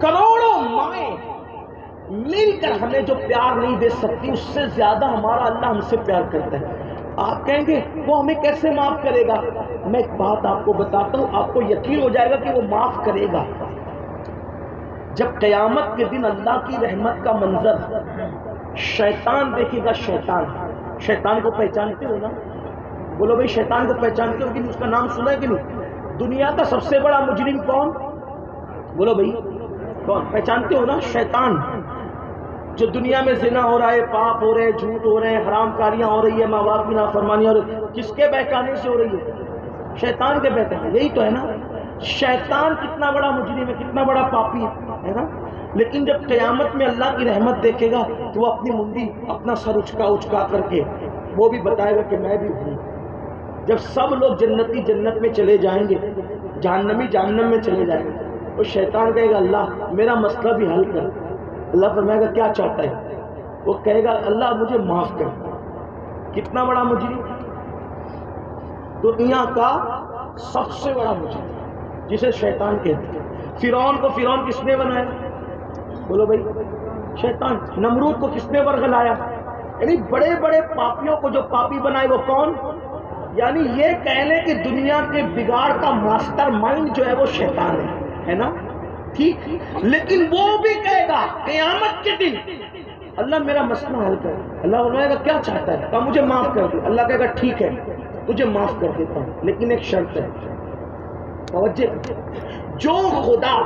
کروڑوں مائیں مل کر ہمیں جو پیار نہیں دے سکتی، اس سے زیادہ ہمارا اللہ ہم سے پیار کرتا ہے۔ آپ کہیں گے وہ ہمیں کیسے معاف کرے گا؟ میں ایک بات آپ کو بتاتا ہوں، آپ کو یقین ہو جائے گا کہ وہ معاف کرے گا۔ جب قیامت کے دن اللہ کی رحمت کا منظر شیطان دیکھے گا، شیطان کو پہچانتے ہو نا؟ بولو بھائی شیطان کو پہچانتے ہو کہ نہیں؟ اس کا نام سنا ہے کہ نہیں؟ دنیا کا سب سے بڑا مجرم کون؟ بولو بھائی کون؟ پہچانتے ہو نا؟ شیطان، جو دنیا میں زنا ہو رہا ہے، پاپ ہو رہے ہیں، جھوٹ ہو رہے ہیں، حرام کاریاں ہو رہی ہے، ماں باپ کی نافرمانی ہو رہی ہے، کس کے بہکانے سے ہو رہی ہے؟ شیطان کے بہکانے۔ یہی تو ہے نا، شیطان کتنا بڑا مجرم ہے، کتنا بڑا پاپی ہے نا؟ لیکن جب قیامت میں اللہ کی رحمت دیکھے گا تو وہ اپنی منڈی، اپنا سر اچکا کر کے وہ بھی بتائے گا کہ میں بھی ہوں۔ جب سب لوگ جنتی جنت میں چلے جائیں گے، جہنمی جہنم میں چلے جائیں گے، وہ شیطان کہے گا اللہ میرا مسئلہ بھی حل کر۔ اللہ فرمائے گا کیا چاہتا ہے؟ وہ کہے گا اللہ مجھے معاف کر۔ کتنا بڑا مجرم؟ دنیا کا سب سے بڑا مجرم، جسے شیطان کہتے ہیں۔ فرعون کو فرعون کس نے بنایا؟ بولو بھائی شیطان۔ نمرود کو کس نے ورغلایا؟ یعنی بڑے بڑے پاپیوں کو جو پاپی بنائے وہ کون؟ یعنی یہ کہہ لیں کہ دنیا کے بگاڑ کا ماسٹر مائنڈ جو ہے وہ شیطان ہے نا؟ ٹھیک، لیکن وہ بھی کہے گا قیامت کے دن اللہ میرا مسئلہ حل کر۔ اللہ فرمائے گا کیا چاہتا ہے؟ کہا مجھے معاف کر دے۔ اللہ کہے گا ٹھیک ہے تجھے معاف کر دیتا ہوں، لیکن ایک شرط ہے۔ توجہ، جو خدا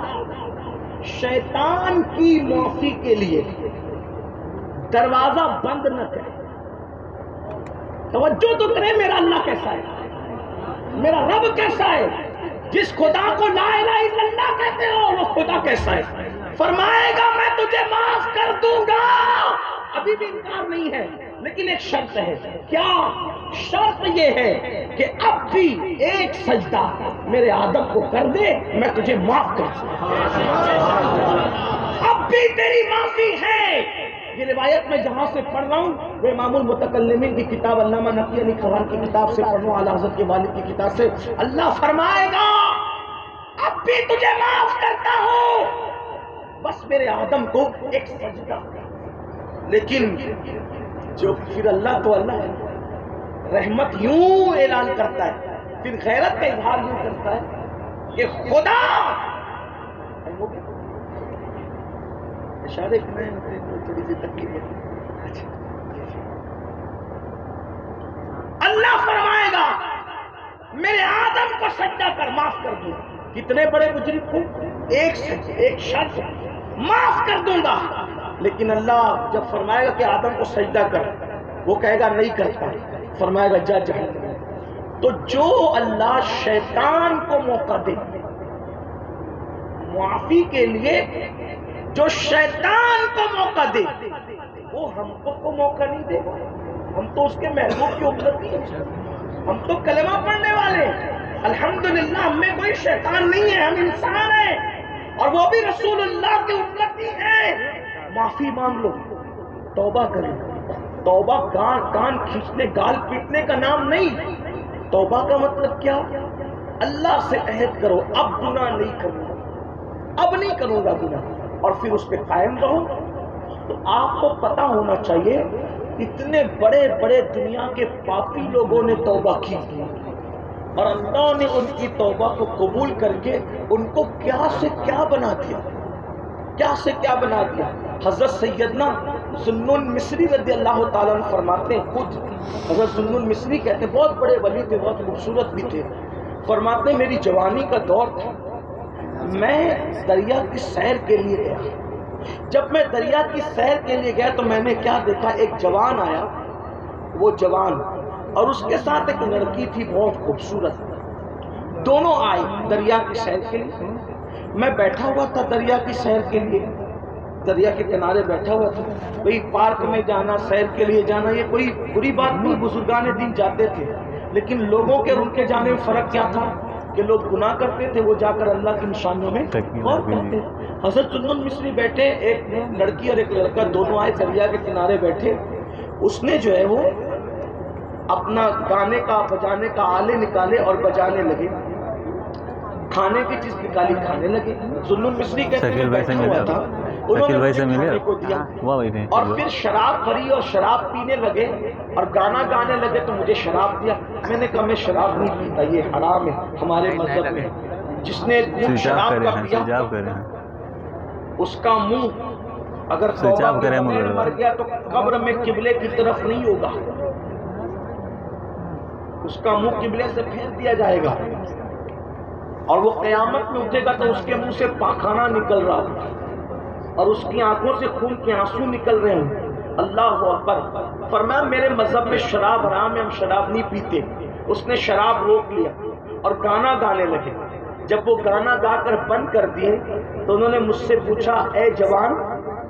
شیطان کی معافی کے لیے دروازہ بند نہ کرے، توجہ تو کرے میرا اللہ کیسا ہے، میرا رب کیسا ہے، جس خدا کو لا الہ الا اللہ کہتے ہو وہ خدا کیسا ہے؟ فرمائے گا میں تجھے معاف کر دوں گا۔ ابھی بھی انکار نہیں ہے، لیکن ایک شرط ہے۔ کیا شرط؟ یہ ہے کہ اب بھی ایک سجدہ میرے آدم کو کر دے، میں تجھے معاف کر دوں۔ اب بھی تیری معافی ہے۔ یہ روایت میں جہاں سے پڑھ رہا ہوں وہ امام المتکلمین کی کتاب علامہ نقی علی خوان کی کتاب سے پڑھ رہا ہوں، اعلیٰ حضرت کے والد کی کتاب سے۔ اللہ فرمائے گا اب بھی تجھے معاف کرتا ہوں، بس میرے آدم کو ایک سجدہ۔ لیکن جو پھر اللہ تو اللہ ہے، رحمت یوں اعلان کرتا ہے، پھر غیرت کا اظہار یوں کرتا ہے کہ خدا اشارے کرنے تھوڑی سی تکلیف ہے۔ اللہ فرمائے گا میرے آدم کو سجدہ کر، معاف کر دوں۔ کتنے بڑے مجرم کو ایک شرط، معاف کر دوں گا۔ لیکن اللہ جب فرمائے گا کہ آدم کو سجدہ کر، وہ کہے گا نہیں کرتا، فرمائے گا جا جہنم۔ تو جو اللہ شیطان کو موقع دے معافی کے لیے، جو شیطان کو موقع دے، وہ ہم کو موقع نہیں دے گا۔ ہم تو اس کے محبوب کی امتی ہیں، ہم تو کلمہ پڑھنے والے ہیں، الحمدللہ ہم میں کوئی شیطان نہیں ہے، ہم انسان ہیں، اور وہ بھی رسول اللہ کی امتی ہیں۔ معافی مانگ لو، توبہ کرو۔ توبہ کان کھینچنے، گال پیٹنے کا نام نہیں۔ توبہ کا مطلب کیا؟ اللہ سے عہد کرو اب گناہ نہیں کروں گا، اب نہیں کروں گا گناہ، اور پھر اس پہ قائم رہو۔ تو آپ کو پتا ہونا چاہیے اتنے بڑے بڑے دنیا کے پاپی لوگوں نے توبہ کی اور اللہ نے ان کی توبہ کو قبول کر کے ان کو کیا سے کیا بنا دیا، کیا سے کیا بنا دیا۔ حضرت سیدنا ذوالنون مصری رضی اللہ تعالیٰ عنہ فرماتے ہیں، خود حضرت ذوالنون مصری کہتے ہیں بہت بڑے ولی تھے، بہت خوبصورت بھی تھے۔ فرماتے ہیں میری جوانی کا دور تھا، میں دریا کی سیر کے لیے گیا۔ جب میں دریا کی سیر کے لیے گیا تو میں نے کیا دیکھا، ایک جوان آیا، وہ جوان اور اس کے ساتھ ایک لڑکی تھی بہت خوبصورت، دونوں آئے دریا کی سیر کے لیے۔ میں بیٹھا ہوا تھا دریا کی سیر کے لیے، دریا کے کنارے بیٹھا ہوا تھا۔ بھئی پارک میں جانا، سیر کے لیے جانا یہ کوئی بری بات نہیں، بزرگان دین جاتے تھے، لیکن لوگوں کے اور ان کے جانے میں فرق کیا تھا کہ لوگ گناہ کرتے تھے، وہ جا کر اللہ کی نشانیوں میں غور کرتے۔ حضرت ذوالنون مصری بیٹھے، ایک لڑکی اور ایک لڑکا دونوں آئے دریا کے کنارے بیٹھے۔ اس نے جو ہے وہ اپنا گانے کا بجانے کا آلے نکالے اور بجانے لگے۔ کھانے کی چیز نکالی کھانے لگے. ذوالنون مصری کہتے ہیں شکیل بھائی سے بیٹھا ملے ہوا تھا, انہوں شکیل نے بھائی سے مجھے ملے کھانے کو دیا وہ بھائی نہیں اور پھر شراب بھری اور شراب پینے لگے اور گانا گانے لگے تو مجھے شراب دیا. میں نے کہا میں شراب نہیں پیتا, یہ حرام ہے ہمارے مذہب میں. جس نے گھونٹ سوئچ آف شراب کرے کا ہیں پیا سوئچ آف کرے ہیں اس کا منہ اگر سوئچ توبہ آف کے کرے بغیر مگر مر گیا تو قبر میں قبلے کی طرف نہیں ہوگا, اس کا منہ قبلے سے پھیر دیا جائے گا اور وہ قیامت میں اٹھے گا تو اس کے منہ سے پاخانہ نکل رہا ہوگا اور اس کی آنکھوں سے خون کے آنسو نکل رہے ہوں. اللہ اکبر. فرمایا میرے مذہب میں شراب حرام ہے, ہم شراب نہیں پیتے. اس نے شراب روک لیا اور گانا گانے لگے. جب وہ گانا گا کر بند کر دیے تو انہوں نے مجھ سے پوچھا اے جوان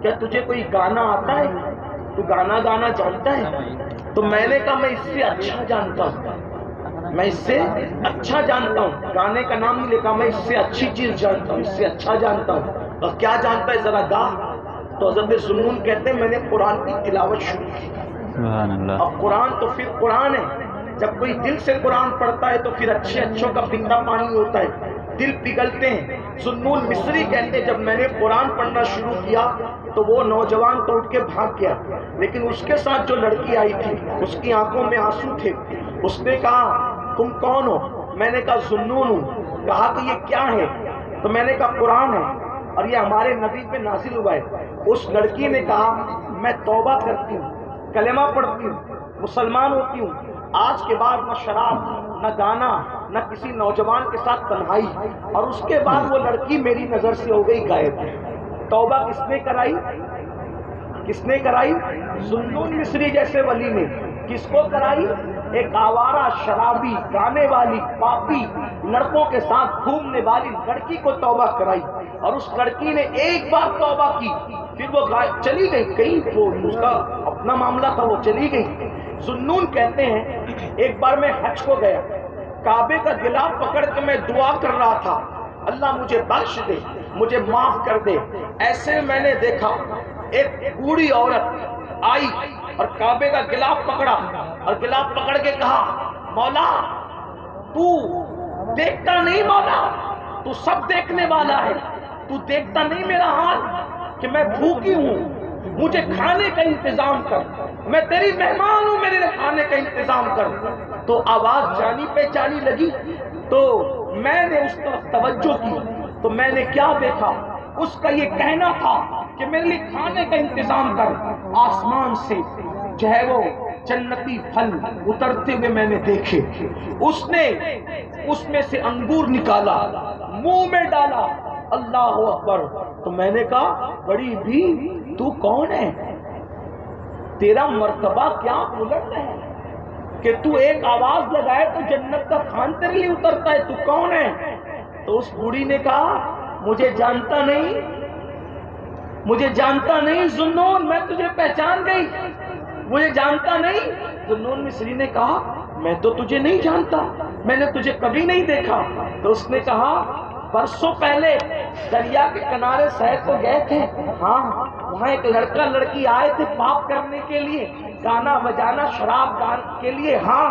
کیا تجھے کوئی گانا آتا ہے, تو گانا گانا جانتا ہے؟ تو میں نے کہا میں اس سے اچھا جانتا ہوں, میں اس سے اچھا جانتا ہوں. گانے کا نام نہیں لکھا, میں اس سے اچھی چیز جانتا ہوں, اس سے اچھا جانتا ہوں. اور کیا جانتا ہے ذرا گا. تو حضرت ذوالنون کہتے ہیں میں نے قرآن کی تلاوت شروع کی. سبحان اللہ. اب قرآن تو پھر قرآن ہے, جب کوئی دل سے قرآن پڑھتا ہے تو پھر اچھے اچھوں کا پنڈا پانی ہوتا ہے, دل پگھلتے ہیں. ذوالنون مصری کہتے ہیں جب میں نے قرآن پڑھنا شروع کیا تو وہ نوجوان تو اٹھ کے بھاگ گیا, لیکن اس کے ساتھ جو لڑکی آئی تھی اس کی آنکھوں میں آنسو تھے. اس نے کہا تم کون ہو؟ میں نے کہا ذوالنون ہوں. کہا کہ یہ کیا ہے؟ تو میں نے کہا قرآن ہے اور یہ ہمارے نبی پہ نازل ہوا ہے. اس لڑکی نے کہا میں توبہ کرتی ہوں, کلمہ پڑھتی ہوں, مسلمان ہوتی ہوں, آج کے بعد نہ شراب نہ گانا نہ کسی نوجوان کے ساتھ تنہائی. اور اس کے بعد وہ لڑکی میری نظر سے ہو گئی غائب. توبہ کس نے کرائی؟ کس نے کرائی؟ ذوالنون مصری جیسے ولی نے. کس کو کرائی؟ ایک آوارہ شرابی گانے والی پاپی لڑکوں کے ساتھ گھومنے والی لڑکی کو توبہ کرائی. اور اس لڑکی نے ایک بار توبہ کی پھر وہ چلی گئی کہیں, وہ اس کا اپنا معاملہ تھا, وہ چلی گئی. ذوالنون کہتے ہیں ایک بار میں حج کو گیا, کعبے کا غلاف پکڑ کے میں دعا کر رہا تھا اللہ مجھے بخش دے, مجھے معاف کر دے. ایسے میں نے دیکھا ایک بوڑھی عورت آئی اور کعبے کا غلاف پکڑا اور غلاف پکڑ کے کہا مولا تو دیکھتا نہیں, مولا تو سب دیکھنے والا ہے, تو دیکھتا نہیں میرا حال کہ میں بھوکی ہوں, مجھے کھانے کا انتظام کر, میں تیری مہمان ہوں, میرے کھانے کا انتظام کر. تو آواز جانی پہچانی لگی تو میں نے اس طرف توجہ کی تو میں نے کیا دیکھا, اس کا یہ کہنا تھا کہ میرے لیے کھانے کا انتظام کر. آسمان سے جو ہے وہ جنتی پھل اترتے ہوئے میں نے دیکھے. اس نے اس میں سے انگور نکالا, منہ میں ڈالا. اللہ اکبر. تو میں نے کہا بڑی بھی تو کون ہے, تیرا مرتبہ کیا بلند ہے کہ تو ایک آواز لگائے تو جنت کا کھان تیرے لیے اترتا ہے, تو کون ہے؟ تو اس بوڑھی نے کہا مجھے جانتا نہیں, مجھے جانتا نہیں ذوالنون, میں تجھے پہچان گئی, مجھے جانتا نہیں. ذوالنون مصری نے کہا میں تو تجھے نہیں جانتا, میں نے تجھے کبھی نہیں دیکھا. تو اس نے کہا برسوں پہلے دریا کے کنارے سیر کو گئے تھے, ہاں وہاں ایک لڑکا لڑکی آئے تھے پاپ کرنے کے لیے, گانا بجانا شراب گان کے لیے, ہاں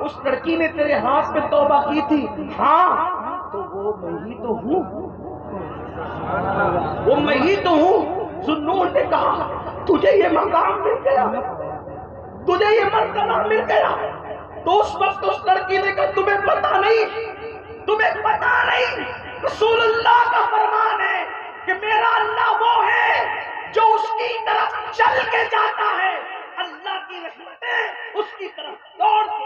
اس لڑکی نے تیرے ہاتھ پہ توبہ کی تھی, ہاں تو وہ میں ہی تو ہوں, وہ میں ہی تو ہوں. ذوالنون نے کہا تجھے یہ مقام مل گیا, تجھے یہ مرتبہ مل گیا. تو اس وقت اس لڑکی نے کہا تمہیں پتا نہیں, تمہیں پتا نہیں, رسول اللہ کا فرمان ہے کہ میرا اللہ وہ ہے جو اس کی طرف چل کے جاتا ہے, اللہ کی رحمتیں اس کی طرف دوڑ کے.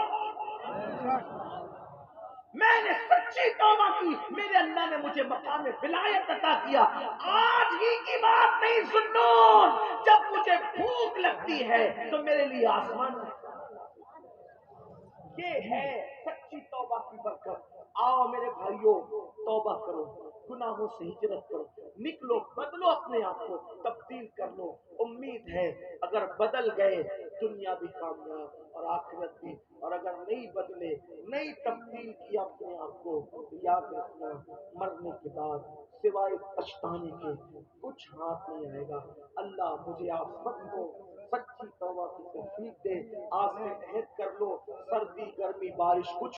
میں نے سچی توبہ کی, میرے اللہ نے مجھے مقام ولایت عطا کیا. آج ہی کی بات نہیں ذوالنون, جب مجھے بھوک لگتی ہے تو میرے لیے آسمان, یہ ہے سچی توبہ کی برکت. آؤ میرے بھائیوں توبہ کرو, گناہوں سے ہجرت کرو, نکلو, بدلو اپنے آپ کو, تبدیل کر لو. امید ہے اگر بدل گئے دنیا بھی کامیاب اور آخرت بھی, اور اگر نہیں بدلے نہیں تبدیل کیا اپنے آپ کو تو یاد رکھنا مرنے کے بعد سوائے پچھتانے کے کچھ ہاتھ نہیں آئے گا. اللہ مجھے آپ سب کو سچی توبہ کی توفیق دے. آج سے عہد کر لو, سردی گرمی بارش کچھ